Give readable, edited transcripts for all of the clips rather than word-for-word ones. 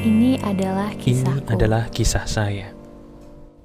Ini adalah kisahku. Ini adalah kisah saya.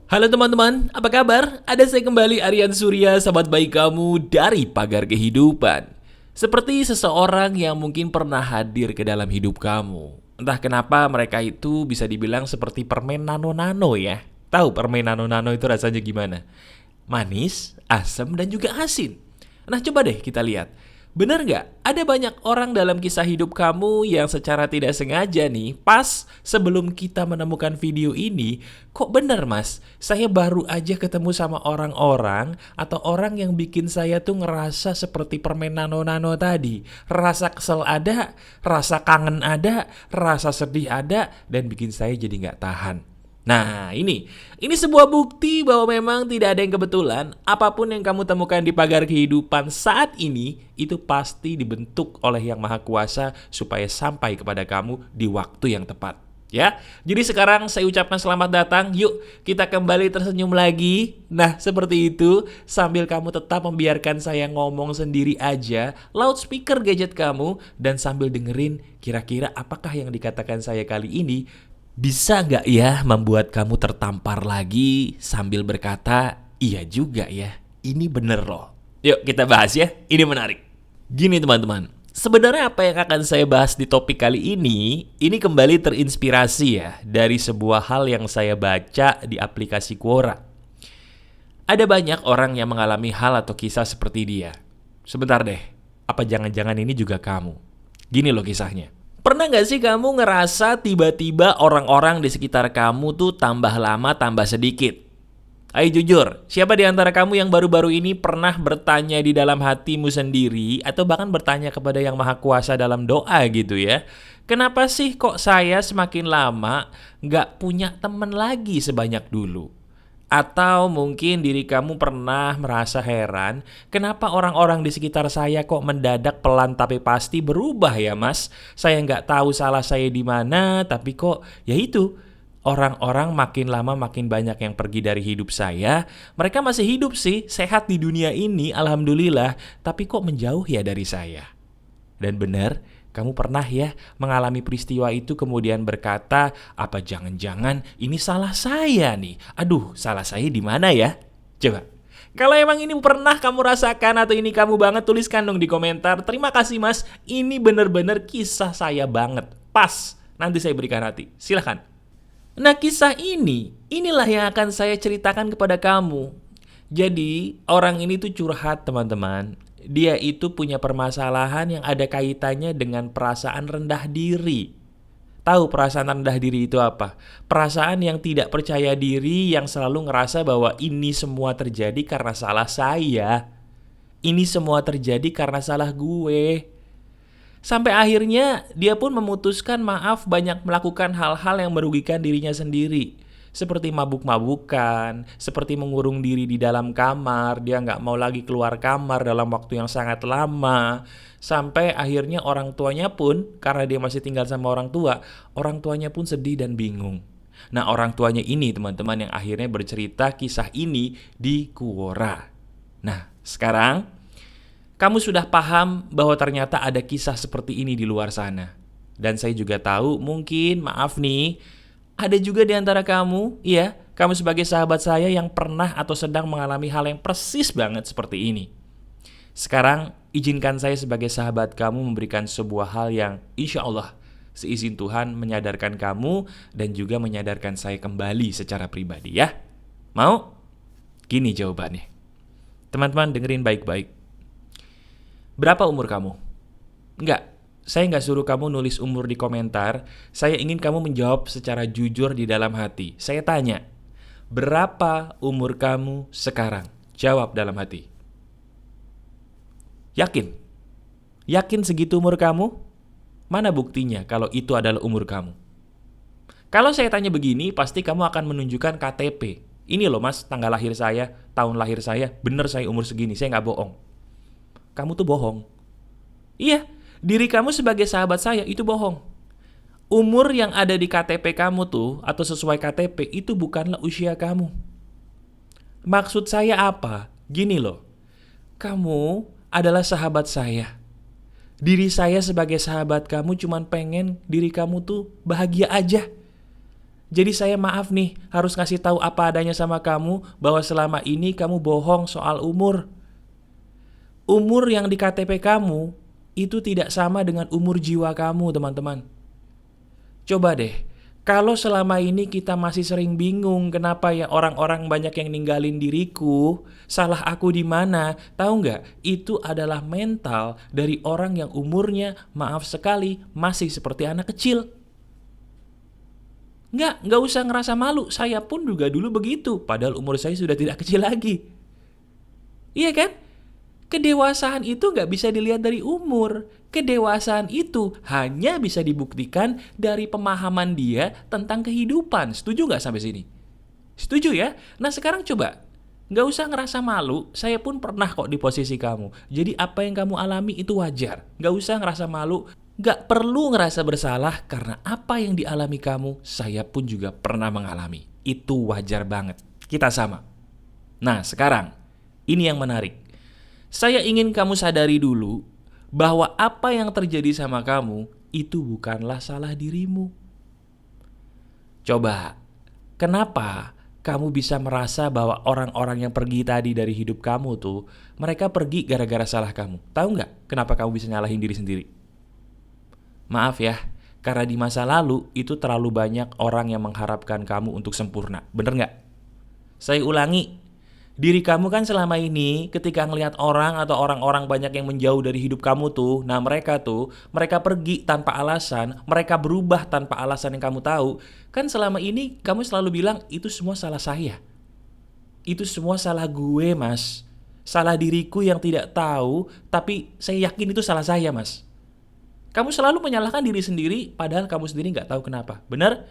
Halo teman-teman, apa kabar? Ada saya kembali, Aryan Surya, sahabat baik kamu dari Pagar Kehidupan. Seperti seseorang yang mungkin pernah hadir ke dalam hidup kamu. Entah kenapa mereka itu bisa dibilang seperti permen nano-nano ya. Tahu permen nano-nano itu rasanya gimana? Manis, asam, dan juga asin. Nah coba deh kita lihat. Bener nggak? Ada banyak orang dalam kisah hidup kamu yang secara tidak sengaja nih, pas sebelum kita menemukan video ini, kok bener mas, saya baru aja ketemu sama orang-orang atau orang yang bikin saya tuh ngerasa seperti permen nano-nano tadi. Rasa kesel ada, rasa kangen ada, rasa sedih ada, dan bikin saya jadi nggak tahan. Nah ini sebuah bukti bahwa memang tidak ada yang kebetulan. Apapun yang kamu temukan di pagar kehidupan saat ini, itu pasti dibentuk oleh Yang Maha Kuasa supaya sampai kepada kamu di waktu yang tepat. Ya, jadi sekarang saya ucapkan selamat datang. Yuk kita kembali tersenyum lagi. Nah seperti itu, sambil kamu tetap membiarkan saya ngomong sendiri aja, loudspeaker gadget kamu, dan sambil dengerin kira-kira apakah yang dikatakan saya kali ini bisa nggak ya membuat kamu tertampar lagi sambil berkata, iya juga ya, ini bener loh. Yuk kita bahas ya, ini menarik. Gini teman-teman, sebenarnya apa yang akan saya bahas di topik kali ini kembali terinspirasi ya dari sebuah hal yang saya baca di aplikasi Quora. Ada banyak orang yang mengalami hal atau kisah seperti dia. Sebentar deh, apa jangan-jangan ini juga kamu? Gini loh kisahnya. Pernah gak sih kamu ngerasa tiba-tiba orang-orang di sekitar kamu tuh tambah lama tambah sedikit? Ayo jujur, siapa di antara kamu yang baru-baru ini pernah bertanya di dalam hatimu sendiri atau bahkan bertanya kepada Yang Maha Kuasa dalam doa gitu ya? Kenapa sih kok saya semakin lama gak punya teman lagi sebanyak dulu? Atau mungkin diri kamu pernah merasa heran, kenapa orang-orang di sekitar saya kok mendadak pelan tapi pasti berubah ya mas? Saya nggak tahu salah saya di mana, tapi kok ya itu, orang-orang makin lama makin banyak yang pergi dari hidup saya. Mereka masih hidup sih, sehat di dunia ini, alhamdulillah, tapi kok menjauh ya dari saya? Dan benar, kamu pernah ya mengalami peristiwa itu kemudian berkata, apa jangan-jangan ini salah saya nih? Aduh, salah saya di mana ya? Coba. Kalau emang ini pernah kamu rasakan atau ini kamu banget, tuliskan dong di komentar. Terima kasih mas, ini bener-bener kisah saya banget. Pas, nanti saya berikan hati. Silahkan. Nah kisah inilah yang akan saya ceritakan kepada kamu. Jadi orang ini tuh curhat teman-teman. Dia itu punya permasalahan yang ada kaitannya dengan perasaan rendah diri. Tahu perasaan rendah diri itu apa? Perasaan yang tidak percaya diri, yang selalu ngerasa bahwa ini semua terjadi karena salah saya. Ini semua terjadi karena salah gue. Sampai akhirnya dia pun memutuskan maaf banyak melakukan hal-hal yang merugikan dirinya sendiri. Seperti mabuk-mabukan, seperti mengurung diri di dalam kamar, dia nggak mau lagi keluar kamar dalam waktu yang sangat lama. Sampai akhirnya orang tuanya pun, karena dia masih tinggal sama orang tuanya pun sedih dan bingung. Nah orang tuanya ini teman-teman yang akhirnya bercerita kisah ini di Quora. Nah sekarang kamu sudah paham bahwa ternyata ada kisah seperti ini di luar sana. Dan saya juga tahu mungkin, maaf nih, ada juga di antara kamu, ya, kamu sebagai sahabat saya yang pernah atau sedang mengalami hal yang persis banget seperti ini. Sekarang, izinkan saya sebagai sahabat kamu memberikan sebuah hal yang insya Allah seizin Tuhan menyadarkan kamu dan juga menyadarkan saya kembali secara pribadi ya. Mau? Gini jawabannya. Teman-teman dengerin baik-baik. Berapa umur kamu? Enggak. Saya nggak suruh kamu nulis umur di komentar. Saya ingin kamu menjawab secara jujur di dalam hati. Saya tanya, berapa umur kamu sekarang? Jawab dalam hati. Yakin? Yakin segitu umur kamu? Mana buktinya kalau itu adalah umur kamu? Kalau saya tanya begini, pasti kamu akan menunjukkan KTP. Ini loh mas, tanggal lahir saya, tahun lahir saya, bener saya umur segini, saya nggak bohong. Kamu tuh bohong. Iya. Diri kamu sebagai sahabat saya itu bohong. Umur yang ada di KTP kamu tuh, atau sesuai KTP, itu bukanlah usia kamu. Maksud saya apa? Gini loh, kamu adalah sahabat saya. Diri saya sebagai sahabat kamu cuman pengen diri kamu tuh bahagia aja. Jadi saya maaf nih, harus ngasih tahu apa adanya sama kamu bahwa selama ini kamu bohong soal umur. Umur yang di KTP kamu itu tidak sama dengan umur jiwa kamu, teman-teman. Coba deh, kalau selama ini kita masih sering bingung kenapa ya orang-orang banyak yang ninggalin diriku, salah aku di mana? Tahu nggak? Itu adalah mental dari orang yang umurnya, maaf sekali, masih seperti anak kecil. Nggak usah ngerasa malu. Saya pun juga dulu begitu, padahal umur saya sudah tidak kecil lagi. Iya kan? Kedewasaan itu nggak bisa dilihat dari umur. Kedewasaan itu hanya bisa dibuktikan dari pemahaman dia tentang kehidupan. Setuju nggak sampai sini? Setuju ya? Nah sekarang coba, nggak usah ngerasa malu. Saya pun pernah kok di posisi kamu. Jadi apa yang kamu alami itu wajar. Nggak usah ngerasa malu. Nggak perlu ngerasa bersalah karena apa yang dialami kamu, saya pun juga pernah mengalami. Itu wajar banget. Kita sama. Nah sekarang, ini yang menarik. Saya ingin kamu sadari dulu bahwa apa yang terjadi sama kamu itu bukanlah salah dirimu. Coba, kenapa kamu bisa merasa bahwa orang-orang yang pergi tadi dari hidup kamu tuh, mereka pergi gara-gara salah kamu? Tahu nggak kenapa kamu bisa nyalahin diri sendiri? Maaf ya, karena di masa lalu itu terlalu banyak orang yang mengharapkan kamu untuk sempurna. Bener nggak? Saya ulangi. Diri kamu kan selama ini ketika ngelihat orang atau orang-orang banyak yang menjauh dari hidup kamu tuh, nah mereka pergi tanpa alasan, mereka berubah tanpa alasan yang kamu tahu. Kan selama ini kamu selalu bilang itu semua salah saya. Itu semua salah gue, Mas. Salah diriku yang tidak tahu, tapi saya yakin itu salah saya, Mas. Kamu selalu menyalahkan diri sendiri padahal kamu sendiri nggak tahu kenapa. Benar?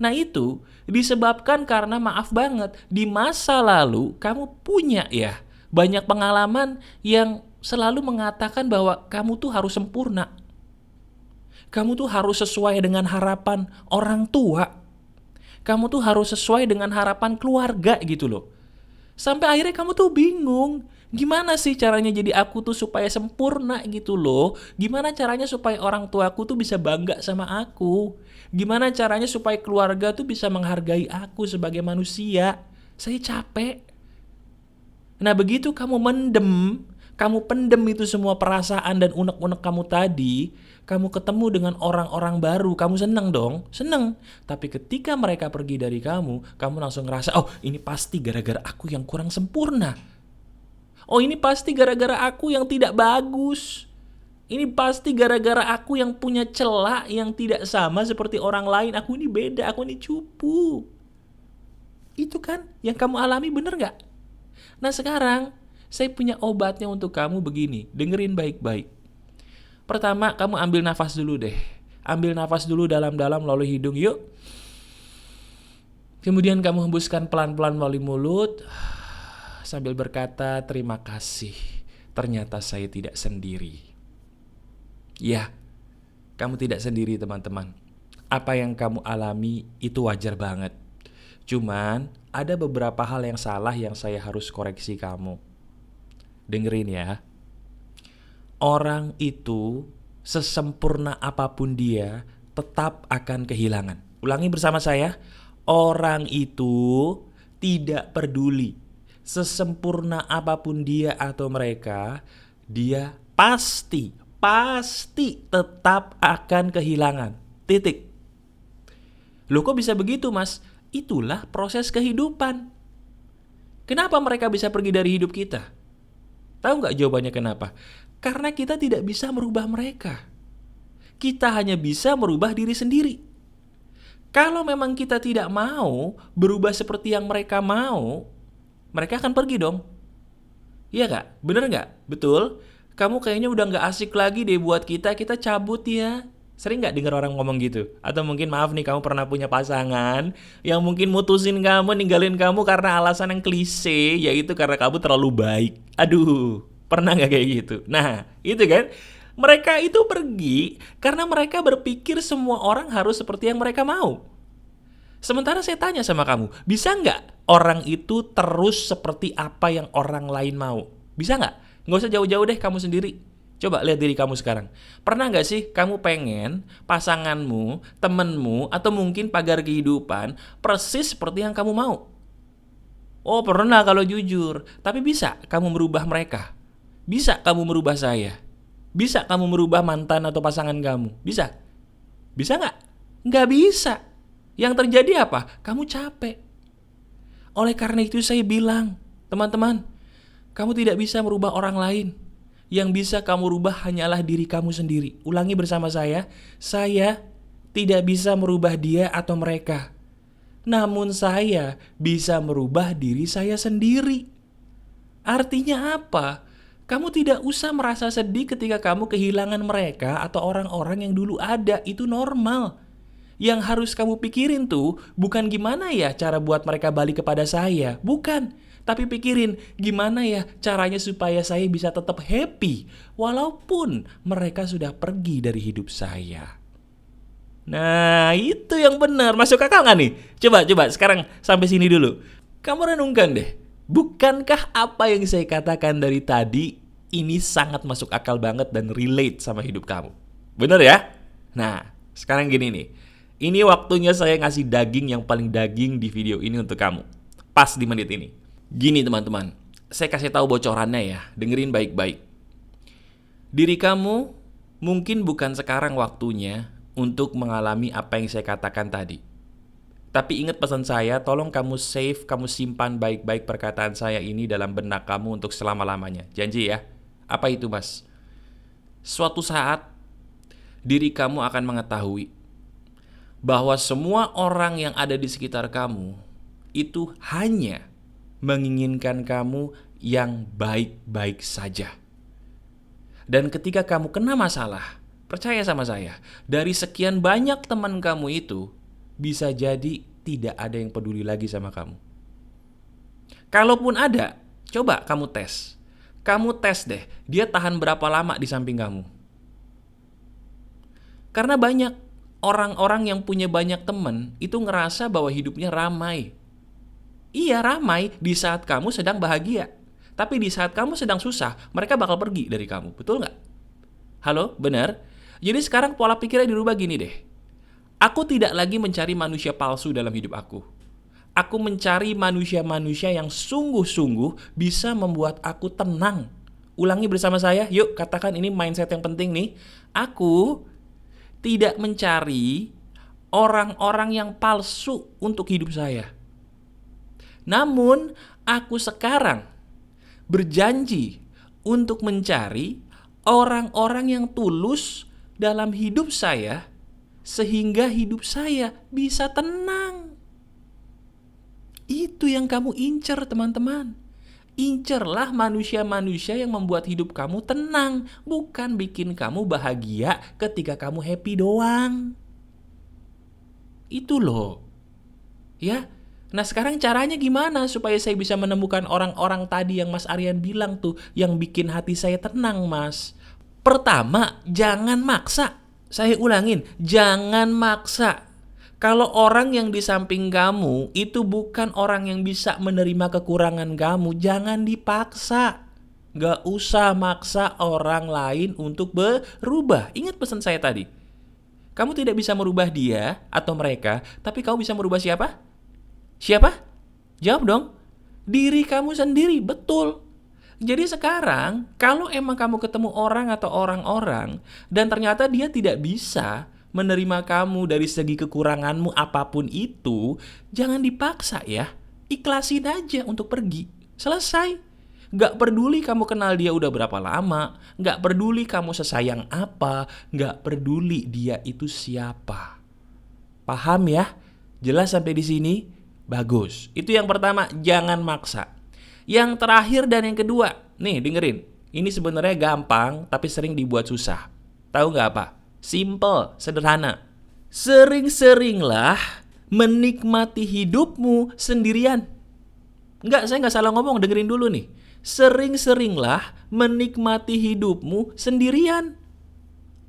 Nah itu disebabkan karena maaf banget, di masa lalu kamu punya ya banyak pengalaman yang selalu mengatakan bahwa kamu tuh harus sempurna. Kamu tuh harus sesuai dengan harapan orang tua. Kamu tuh harus sesuai dengan harapan keluarga gitu loh. Sampai akhirnya kamu tuh bingung. Gimana sih caranya jadi aku tuh supaya sempurna gitu loh? Gimana caranya supaya orang tuaku tuh bisa bangga sama aku? Gimana caranya supaya keluarga tuh bisa menghargai aku sebagai manusia? Saya capek. Nah begitu kamu pendem itu semua perasaan dan unek-unek kamu tadi, kamu ketemu dengan orang-orang baru, kamu seneng dong? Seneng. Tapi ketika mereka pergi dari kamu langsung ngerasa, oh ini pasti gara-gara aku yang kurang sempurna. Oh ini pasti gara-gara aku yang tidak bagus. Ini pasti gara-gara aku yang punya celah yang tidak sama seperti orang lain. Aku ini beda, aku ini cupu. Itu kan yang kamu alami, bener gak? Nah sekarang saya punya obatnya untuk kamu begini. Dengerin baik-baik. Pertama kamu ambil nafas dulu deh. Ambil nafas dulu dalam-dalam melalui hidung yuk. Kemudian kamu hembuskan pelan-pelan melalui mulut sambil berkata terima kasih. Ternyata saya tidak sendiri. Ya, kamu tidak sendiri teman-teman. Apa yang kamu alami itu wajar banget. Cuman ada beberapa hal yang salah yang saya harus koreksi kamu. Dengerin ya. Orang itu sesempurna apapun dia tetap akan kehilangan. Ulangi bersama saya. Orang itu tidak peduli sesempurna apapun dia atau mereka, dia pasti tetap akan kehilangan. Titik. Loh kok bisa begitu, Mas? Itulah proses kehidupan. Kenapa mereka bisa pergi dari hidup kita? Tahu nggak jawabannya kenapa? Karena kita tidak bisa merubah mereka. Kita hanya bisa merubah diri sendiri. Kalau memang kita tidak mau berubah seperti yang mereka mau, mereka akan pergi dong. Iya gak? Bener gak? Betul? Kamu kayaknya udah gak asik lagi deh buat kita cabut ya. Sering gak dengar orang ngomong gitu? Atau mungkin maaf nih kamu pernah punya pasangan yang mungkin mutusin kamu, ninggalin kamu karena alasan yang klise, yaitu karena kamu terlalu baik. Aduh, pernah gak kayak gitu? Nah, itu kan. Mereka itu pergi karena mereka berpikir semua orang harus seperti yang mereka mau. Sementara saya tanya sama kamu, bisa nggak orang itu terus seperti apa yang orang lain mau? Bisa nggak? Nggak usah jauh-jauh deh kamu sendiri. Coba lihat diri kamu sekarang. Pernah nggak sih kamu pengen pasanganmu, temenmu, atau mungkin pagar kehidupan persis seperti yang kamu mau? Oh pernah kalau jujur. Tapi bisa kamu merubah mereka? Bisa kamu merubah saya? Bisa kamu merubah mantan atau pasangan kamu? Bisa? Bisa nggak? Nggak bisa. Yang terjadi apa? Kamu capek. Oleh karena itu saya bilang, teman-teman, kamu tidak bisa merubah orang lain. Yang bisa kamu rubah hanyalah diri kamu sendiri. Ulangi bersama saya tidak bisa merubah dia atau mereka. Namun saya bisa merubah diri saya sendiri. Artinya apa? Kamu tidak usah merasa sedih ketika kamu kehilangan mereka atau orang-orang yang dulu ada. Itu normal. Yang harus kamu pikirin tuh bukan gimana ya cara buat mereka balik kepada saya. Bukan. Tapi pikirin gimana ya caranya supaya saya bisa tetap happy walaupun mereka sudah pergi dari hidup saya. Nah itu yang benar. Masuk akal gak nih? Coba sekarang sampai sini dulu. Kamu renungkan deh. Bukankah apa yang saya katakan dari tadi ini sangat masuk akal banget dan relate sama hidup kamu? Bener ya? Nah sekarang gini nih. Ini waktunya saya ngasih daging yang paling daging di video ini untuk kamu. Pas di menit ini. Gini teman-teman, saya kasih tahu bocorannya ya. Dengerin baik-baik. Diri kamu mungkin bukan sekarang waktunya untuk mengalami apa yang saya katakan tadi. Tapi ingat pesan saya, tolong kamu save, kamu simpan baik-baik perkataan saya ini dalam benak kamu untuk selama-lamanya. Janji ya. Apa itu mas? Suatu saat, diri kamu akan mengetahui bahwa semua orang yang ada di sekitar kamu itu hanya menginginkan kamu yang baik-baik saja. Dan ketika kamu kena masalah, percaya sama saya, dari sekian banyak teman kamu itu, bisa jadi tidak ada yang peduli lagi sama kamu. Kalaupun ada, coba kamu tes. Kamu tes deh, dia tahan berapa lama di samping kamu. Karena banyak orang-orang yang punya banyak teman itu ngerasa bahwa hidupnya ramai. Iya ramai di saat kamu sedang bahagia. Tapi di saat kamu sedang susah, mereka bakal pergi dari kamu. Betul nggak? Halo, benar? Jadi sekarang pola pikirnya dirubah gini deh. Aku tidak lagi mencari manusia palsu dalam hidup aku. Aku mencari manusia-manusia yang sungguh-sungguh bisa membuat aku tenang. Ulangi bersama saya, yuk katakan ini mindset yang penting nih. Aku tidak mencari orang-orang yang palsu untuk hidup saya. Namun, aku sekarang berjanji untuk mencari orang-orang yang tulus dalam hidup saya sehingga hidup saya bisa tenang. Itu yang kamu incer, teman-teman. Incerlah manusia-manusia yang membuat hidup kamu tenang, bukan bikin kamu bahagia ketika kamu happy doang. Itu loh. Ya. Nah, sekarang caranya gimana supaya saya bisa menemukan orang-orang tadi yang Mas Aryan bilang tuh yang bikin hati saya tenang, Mas? Pertama, jangan maksa. Saya ulangin, jangan maksa. Kalau orang yang di samping kamu itu bukan orang yang bisa menerima kekurangan kamu, jangan dipaksa. Gak usah maksa orang lain untuk berubah. Ingat pesan saya tadi. Kamu tidak bisa merubah dia atau mereka, tapi kamu bisa merubah siapa? Siapa? Jawab dong. Diri kamu sendiri, betul. Jadi sekarang, kalau emang kamu ketemu orang atau orang-orang, dan ternyata dia tidak bisa menerima kamu dari segi kekuranganmu apapun itu, jangan dipaksa ya. Ikhlasin aja untuk pergi. Selesai. Gak peduli kamu kenal dia udah berapa lama, gak peduli kamu sesayang apa, gak peduli dia itu siapa. Paham ya? Jelas sampai di sini? Bagus. Itu yang pertama, jangan maksa. Yang terakhir dan yang kedua, nih dengerin. Ini sebenarnya gampang tapi sering dibuat susah. Tahu gak apa? Simple, sederhana. Sering-seringlah menikmati hidupmu sendirian. Enggak, saya nggak salah ngomong, dengerin dulu nih. Sering-seringlah menikmati hidupmu sendirian.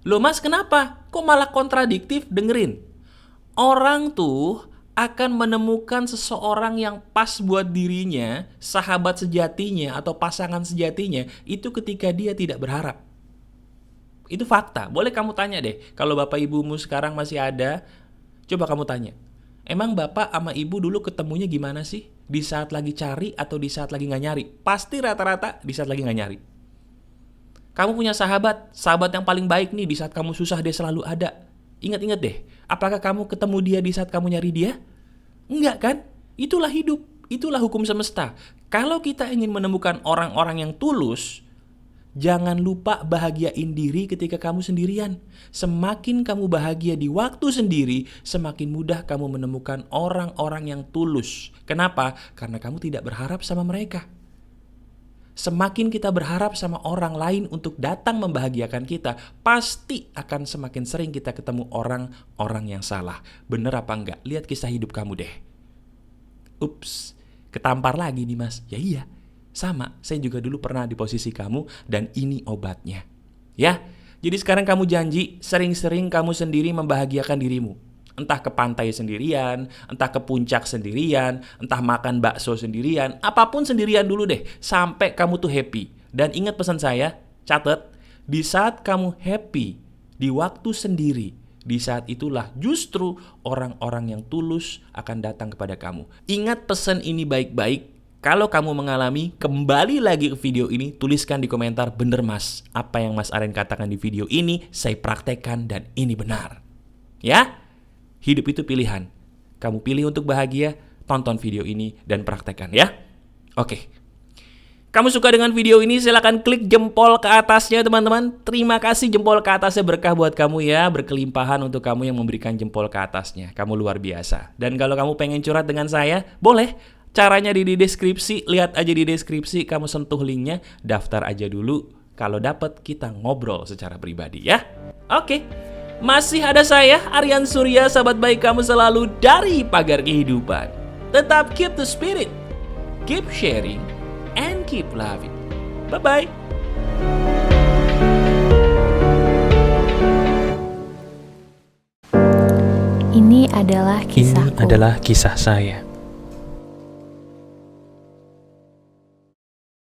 Loh mas, kenapa? Kok malah kontradiktif? Dengerin. Orang tuh akan menemukan seseorang yang pas buat dirinya, sahabat sejatinya atau pasangan sejatinya, itu ketika dia tidak berharap. Itu fakta. Boleh kamu tanya deh, kalau bapak ibumu sekarang masih ada, coba kamu tanya. Emang bapak sama ibu dulu ketemunya gimana sih? Di saat lagi cari atau di saat lagi nggak nyari? Pasti rata-rata di saat lagi nggak nyari. Kamu punya sahabat yang paling baik nih, di saat kamu susah dia selalu ada. Ingat-ingat deh, apakah kamu ketemu dia di saat kamu nyari dia? Enggak kan? Itulah hidup, itulah hukum semesta. Kalau kita ingin menemukan orang-orang yang tulus, jangan lupa bahagiain diri ketika kamu sendirian. Semakin kamu bahagia di waktu sendiri, semakin mudah kamu menemukan orang-orang yang tulus. Kenapa? Karena kamu tidak berharap sama mereka. Semakin kita berharap sama orang lain untuk datang membahagiakan kita, pasti akan semakin sering kita ketemu orang-orang yang salah. Bener apa enggak? Lihat kisah hidup kamu deh. Ups, ketampar lagi nih mas. Ya iya, sama, saya juga dulu pernah di posisi kamu dan ini obatnya. Ya, jadi sekarang kamu janji sering-sering kamu sendiri membahagiakan dirimu. Entah ke pantai sendirian, entah ke puncak sendirian, entah makan bakso sendirian, apapun sendirian dulu deh, sampai kamu tuh happy. Dan ingat pesan saya, catat, di saat kamu happy, di waktu sendiri, di saat itulah justru orang-orang yang tulus akan datang kepada kamu. Ingat pesan ini baik-baik. Kalau kamu mengalami, kembali lagi ke video ini, tuliskan di komentar, bener mas, apa yang Mas Aren katakan di video ini, saya praktekkan dan ini benar. Ya, hidup itu pilihan. Kamu pilih untuk bahagia, tonton video ini dan praktekkan ya. Oke. Kamu suka dengan video ini, silakan klik jempol ke atasnya teman-teman. Terima kasih, jempol ke atasnya berkah buat kamu ya. Berkelimpahan untuk kamu yang memberikan jempol ke atasnya. Kamu luar biasa. Dan kalau kamu pengen curhat dengan saya, boleh. Caranya di deskripsi, lihat aja di deskripsi, kamu sentuh linknya, daftar aja dulu. Kalau dapat kita ngobrol secara pribadi ya. Oke. Masih ada saya, Aryan Surya, sahabat baik kamu selalu dari Pagar Kehidupan. Tetap keep the spirit, keep sharing, and keep loving. Bye-bye. Ini adalah kisahku. Ini adalah kisah saya.